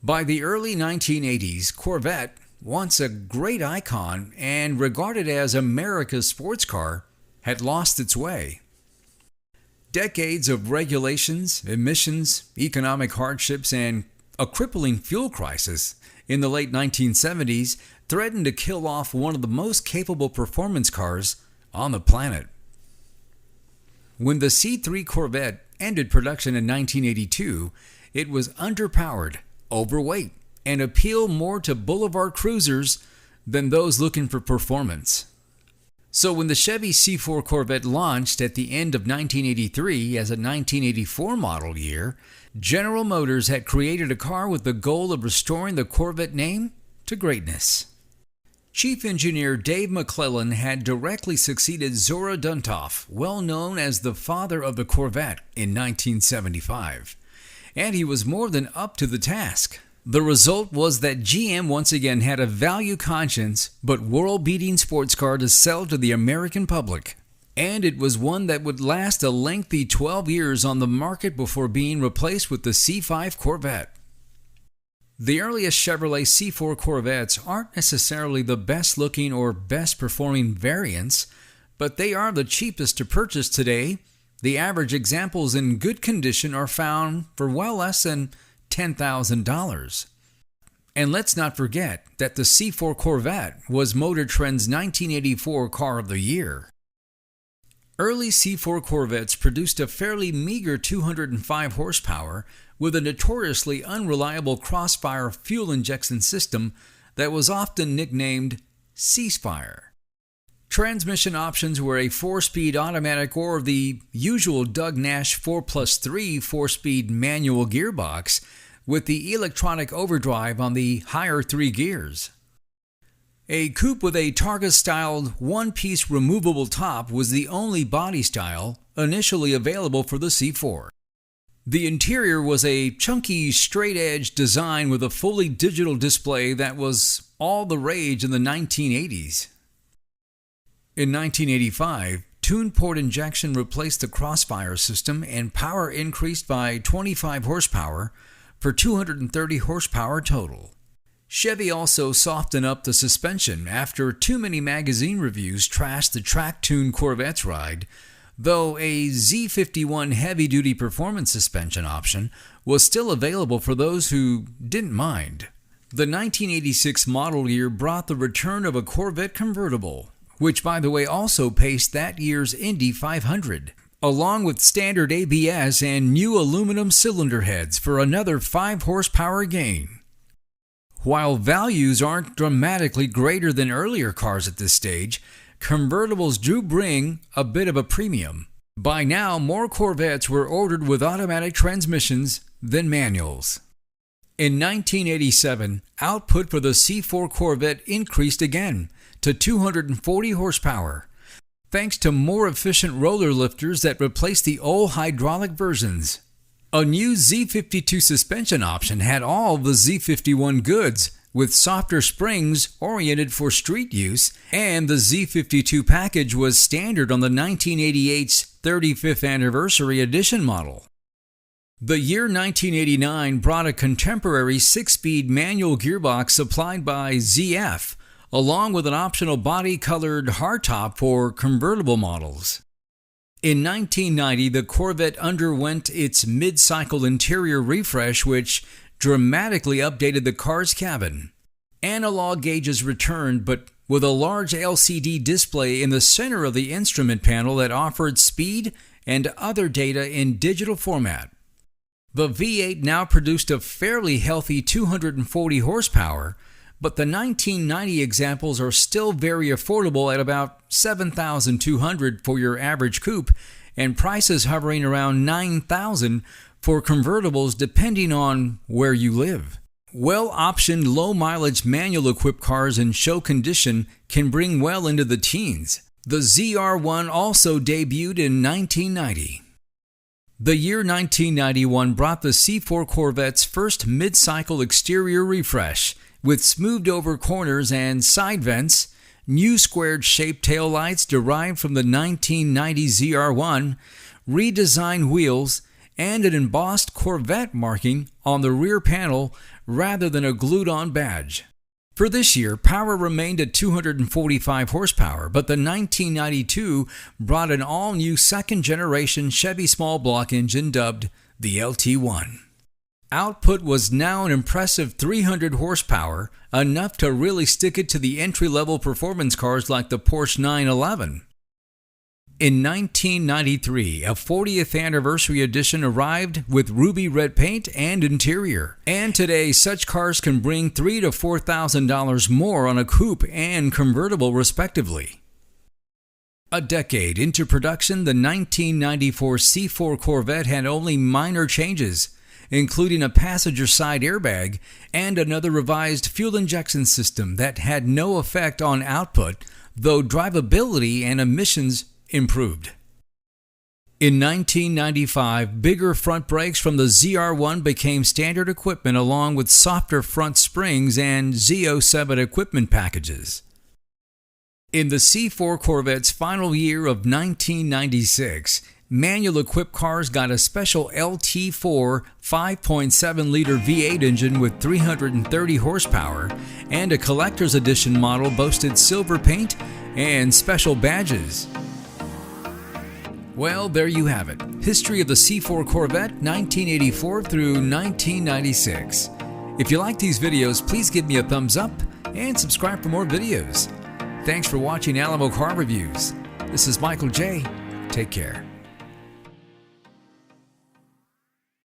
By the early 1980s, Corvette, once a great icon and regarded as America's sports car, had lost its way. Decades of regulations, emissions, economic hardships, and a crippling fuel crisis in the late 1970s threatened to kill off one of the most capable performance cars on the planet. When the C3 Corvette ended production in 1982, it was underpowered, overweight, and appealed more to boulevard cruisers than those looking for performance. So when the Chevy C4 Corvette launched at the end of 1983 as a 1984 model year, General Motors had created a car with the goal of restoring the Corvette name to greatness. Chief Engineer Dave McClellan had directly succeeded Zora Duntov, well known as the father of the Corvette, in 1975. And he was more than up to the task. The result was that GM once again had a value conscience but world-beating sports car to sell to the American public. And it was one that would last a lengthy 12 years on the market before being replaced with the C5 Corvette. The earliest Chevrolet C4 Corvettes aren't necessarily the best-looking or best-performing variants, but they are the cheapest to purchase today. The average examples in good condition are found for well less than $10,000. And let's not forget that the C4 Corvette was Motor Trend's 1984 Car of the Year. Early C4 Corvettes produced a fairly meager 205 horsepower with a notoriously unreliable crossfire fuel injection system that was often nicknamed ceasefire. Transmission options were a 4-speed automatic or the usual Doug Nash 4+3 4-speed manual gearbox with the electronic overdrive on the higher 3 gears. A coupe with a Targa-styled one-piece removable top was the only body style initially available for the C4. The interior was a chunky, straight-edge design with a fully digital display that was all the rage in the 1980s. In 1985, tune port injection replaced the crossfire system and power increased by 25 horsepower for 230 horsepower total. Chevy also softened up the suspension after too many magazine reviews trashed the track-tuned Corvette's ride, though a Z51 heavy-duty performance suspension option was still available for those who didn't mind. The 1986 model year brought the return of a Corvette convertible, which by the way also paced that year's Indy 500, along with standard ABS and new aluminum cylinder heads for another 5 horsepower gain. While values aren't dramatically greater than earlier cars at this stage, convertibles do bring a bit of a premium. By now, more Corvettes were ordered with automatic transmissions than manuals. In 1987, output for the C4 Corvette increased again to 240 horsepower, thanks to more efficient roller lifters that replaced the old hydraulic versions. A new Z52 suspension option had all the Z51 goods, with softer springs oriented for street use, and the Z52 package was standard on the 1988's 35th anniversary edition model. The year 1989 brought a contemporary 6-speed manual gearbox supplied by ZF, along with an optional body-colored hardtop for convertible models. In 1990, the Corvette underwent its mid-cycle interior refresh, which dramatically updated the car's cabin. Analog gauges returned, but with a large LCD display in the center of the instrument panel that offered speed and other data in digital format. The V8 now produced a fairly healthy 240 horsepower, but the 1990 examples are still very affordable at about $7,200 for your average coupe and prices hovering around $9,000 for convertibles depending on where you live. Well-optioned, low-mileage manual-equipped cars in show condition can bring well into the teens. The ZR1 also debuted in 1990. The year 1991 brought the C4 Corvette's first mid-cycle exterior refresh, with smoothed-over corners and side vents, new squared-shaped taillights derived from the 1990 ZR1, redesigned wheels, and an embossed Corvette marking on the rear panel rather than a glued-on badge. For this year, power remained at 245 horsepower, but the 1992 brought an all-new second-generation Chevy small block engine dubbed the LT1. Output was now an impressive 300 horsepower, enough to really stick it to the entry-level performance cars like the Porsche 911. In 1993, a 40th anniversary edition arrived with ruby red paint and interior. And today, such cars can bring $3,000 to $4,000 more on a coupe and convertible respectively. A decade into production, the 1994 C4 Corvette had only minor changes, including a passenger side airbag and another revised fuel injection system that had no effect on output, though drivability and emissions improved. In 1995, bigger front brakes from the ZR1 became standard equipment along with softer front springs and Z07 equipment packages. In the C4 Corvette's final year of 1996, manual-equipped cars got a special LT4 5.7-liter V8 engine with 330 horsepower, and a collector's edition model boasted silver paint and special badges. Well, there you have it. History of the C4 Corvette, 1984 through 1996. If you like these videos, please give me a thumbs up and subscribe for more videos. Thanks for watching Alamo Car Reviews. This is Michael J. Take care.